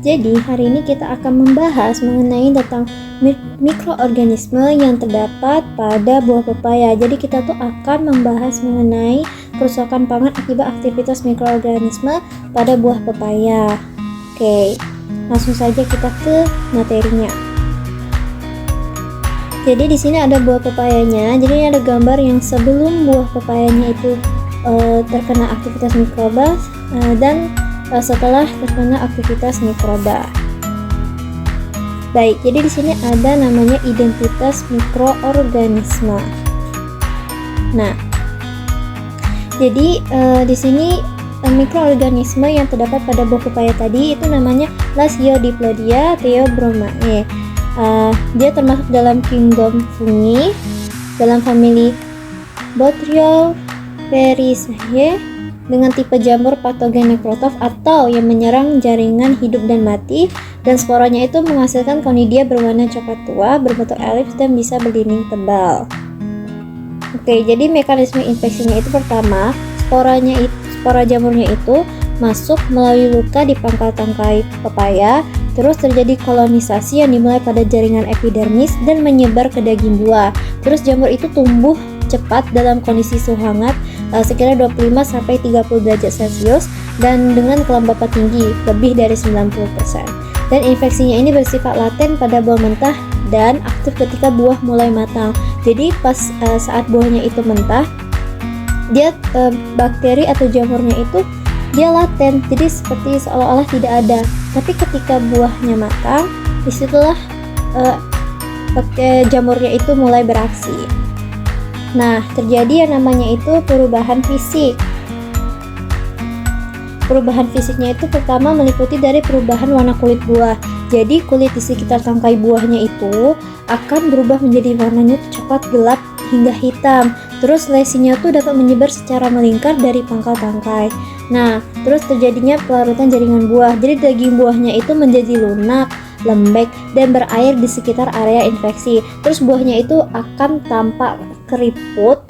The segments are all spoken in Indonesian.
Jadi hari ini kita akan membahas mengenai tentang mikroorganisme yang terdapat pada buah pepaya. Jadi kita tuh akan membahas mengenai kerusakan pangan akibat aktivitas mikroorganisme pada buah pepaya. Oke, langsung saja kita ke materinya. Jadi di sini ada buah pepayanya. Jadi ini ada gambar yang sebelum buah pepayanya itu terkena aktivitas mikroba dan setelah terkena aktivitas mikroba. Baik, jadi di sini ada namanya identitas mikroorganisme. Nah, jadi di sini mikroorganisme yang terdapat pada buah pepaya tadi itu namanya Lasiodiplodia theobromanae. Dia termasuk dalam kingdom fungi dalam famili Botryophyraceae dengan tipe jamur patogen nekrotop atau yang menyerang jaringan hidup dan mati, dan sporanya itu menghasilkan conidia berwarna coklat tua, berbentuk elips dan bisa berdinding tebal. Oke, jadi mekanisme infeksinya itu pertama, spora jamurnya itu masuk melalui luka di pangkal tangkai pepaya, terus terjadi kolonisasi yang dimulai pada jaringan epidermis dan menyebar ke daging buah. Terus jamur itu tumbuh cepat dalam kondisi suhu hangat sekitar 25-30 derajat Celcius dan dengan kelembapan tinggi lebih dari 90%. Dan infeksinya ini bersifat laten pada buah mentah dan aktif ketika buah mulai matang. Jadi pas saat buahnya itu mentah, dia bakteri atau jamurnya itu dia laten, jadi seperti seolah-olah tidak ada. Tapi ketika buahnya matang, disitulah jamurnya itu mulai beraksi. Nah, terjadi yang namanya itu perubahan fisik. Perubahan fisiknya itu pertama meliputi dari perubahan warna kulit buah. Jadi kulit di sekitar tangkai buahnya itu akan berubah menjadi warnanya coklat gelap hingga hitam. Terus lesinya tuh dapat menyebar secara melingkar dari pangkal tangkai. Nah, terus terjadinya pelarutan jaringan buah. Jadi daging buahnya itu menjadi lunak, lembek, dan berair di sekitar area infeksi. Terus buahnya itu akan tampak keriput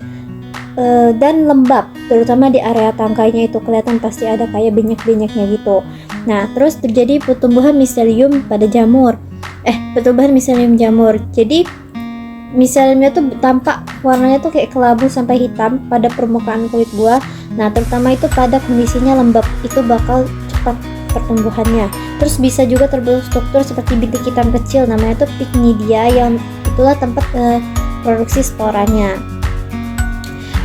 dan lembab, terutama di area tangkainya itu kelihatan pasti ada kayak banyak-banyaknya gitu. Nah, terus terjadi pertumbuhan miselium pada jamur. Pertumbuhan miselium jamur. Jadi miseliumnya tuh tampak warnanya tuh kayak kelabu sampai hitam pada permukaan kulit buah. Nah, terutama itu pada kondisinya lembab, itu bakal cepat pertumbuhannya. Terus bisa juga terbentuk struktur seperti bintik hitam kecil, namanya tuh pycnidia, yang itulah tempat produksi sporanya.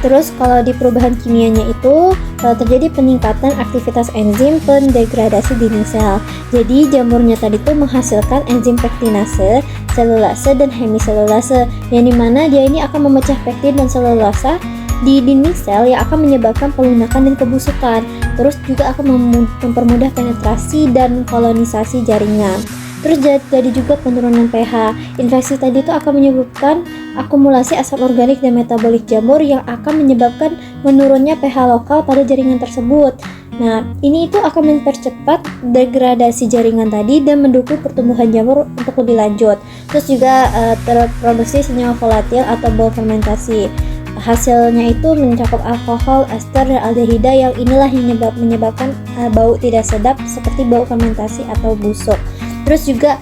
Terus kalau di perubahan kimianya itu terjadi peningkatan aktivitas enzim pendegradasi dinding sel. Jadi jamurnya tadi tuh menghasilkan enzim pektinase, selulase, dan hemiselulase, yang dimana dia ini akan memecah pektin dan selulasa di dinding sel yang akan menyebabkan pelunakan dan kebusukan. Terus juga akan mempermudah penetrasi dan kolonisasi jaringan. Terus jadi juga penurunan pH. Infeksi tadi itu akan menyebabkan akumulasi asam organik dan metabolik jamur yang akan menyebabkan menurunnya pH lokal pada jaringan tersebut. Nah, ini itu akan mempercepat degradasi jaringan tadi dan mendukung pertumbuhan jamur untuk lebih lanjut. Terus juga terproduksi senyawa volatil atau bau fermentasi. Hasilnya itu mencakup alkohol, ester, dan aldehida yang inilah yang menyebabkan bau tidak sedap seperti bau fermentasi atau busuk. Terus juga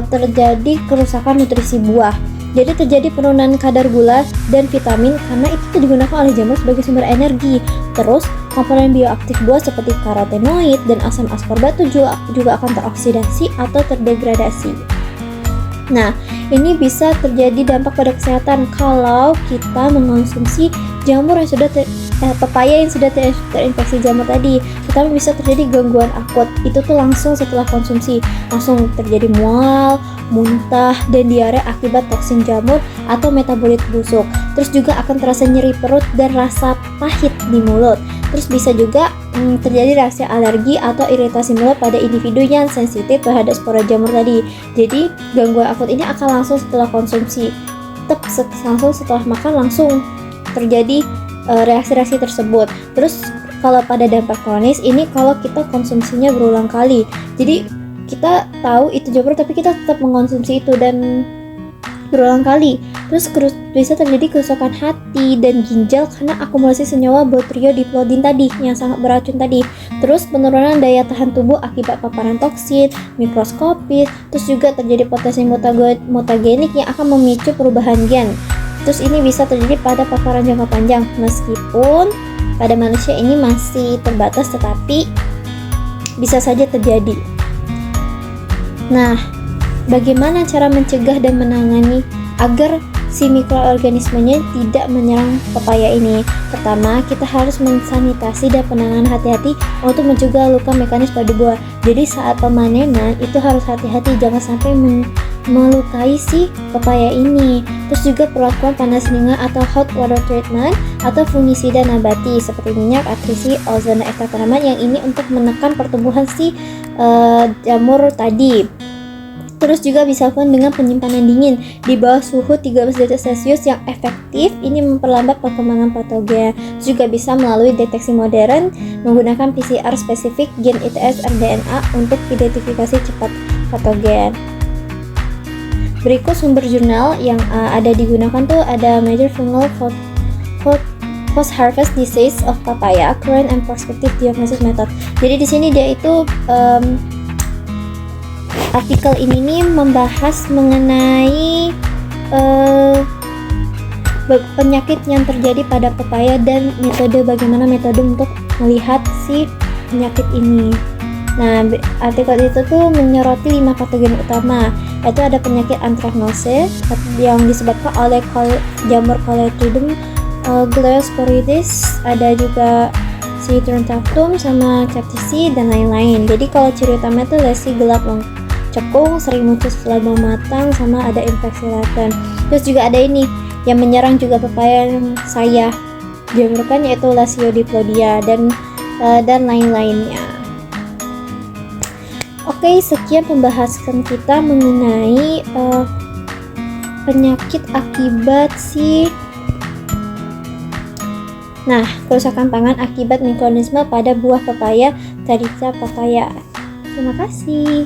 terjadi kerusakan nutrisi buah. Jadi terjadi penurunan kadar gula dan vitamin karena itu tuh digunakan oleh jamur sebagai sumber energi. Terus komponen bioaktif buah seperti karotenoid dan asam askorbat itu juga akan teroksidasi atau terdegradasi. Nah, ini bisa terjadi dampak pada kesehatan kalau kita mengonsumsi jamur yang sudah pepaya yang sudah terinfeksi jamur tadi. Pertama bisa terjadi gangguan akut, itu tuh langsung setelah konsumsi, langsung terjadi mual, muntah, dan diare akibat toksin jamur atau metabolit busuk. Terus juga akan terasa nyeri perut dan rasa pahit di mulut. Terus bisa juga terjadi reaksi alergi atau iritasi mulut pada individu yang sensitif terhadap spora jamur tadi. Jadi gangguan akut ini akan langsung setelah konsumsi, langsung setelah makan langsung terjadi reaksi-reaksi tersebut. Terus kalau pada dampak kronis ini kalau kita konsumsinya berulang kali. Jadi kita tahu itu jamur tapi kita tetap mengonsumsi itu, dan berulang kali. Terus bisa terjadi kerusakan hati dan ginjal karena akumulasi senyawa botriodiploidin tadi yang sangat beracun tadi. Terus penurunan daya tahan tubuh akibat paparan toksin mikroskopis. Terus juga terjadi potensi mutagenik yang akan memicu perubahan gen. Terus ini bisa terjadi pada paparan jangka panjang, meskipun pada manusia ini masih terbatas tetapi bisa saja terjadi. Nah, bagaimana cara mencegah dan menangani agar si mikroorganismenya tidak menyerang pepaya ini? Pertama, kita harus mensanitasi dan penanganan hati-hati untuk mencegah luka mekanis pada buah. Jadi saat pemanenan itu harus hati-hati, jangan sampai melukai si pepaya ini. Terus juga perlakuan panas dingin atau hot water treatment atau fungisida nabati seperti minyak, artrisi, ozona ekstratanaman yang ini untuk menekan pertumbuhan si jamur tadi. Terus juga bisa dilakukan dengan penyimpanan dingin di bawah suhu 13 derajat Celcius yang efektif. Ini memperlambat perkembangan patogen. Terus juga bisa melalui deteksi modern menggunakan PCR spesifik gen ITS rDNA untuk identifikasi cepat patogen. Berikut sumber jurnal yang ada digunakan tuh ada Major Journal Post Harvest Disease of Papaya Current and Prospective Diagnosis Method. Jadi di sini dia itu artikel ini nih membahas mengenai penyakit yang terjadi pada pepaya dan bagaimana metode untuk melihat si penyakit ini. Nah, artikel itu tuh menyoroti 5 patogen utama, yaitu ada penyakit anthracnose yang disebabkan oleh jamur Clostridium gliosporides, ada juga si Truncatum sama Cacti dan lain-lain. Jadi kalau ciri utama itu lesi gelap cekung, sering muncul setelah buah matang, sama ada infeksi laten. Terus juga ada ini yang menyerang juga pepaya yang saya jamurkan, yaitu Lasiodiplodia dan lain-lainnya. Oke, sekian pembahasan kita mengenai penyakit akibat kerusakan pangan akibat mikroorganisme pada buah pepaya, Carica papaya. Terima kasih.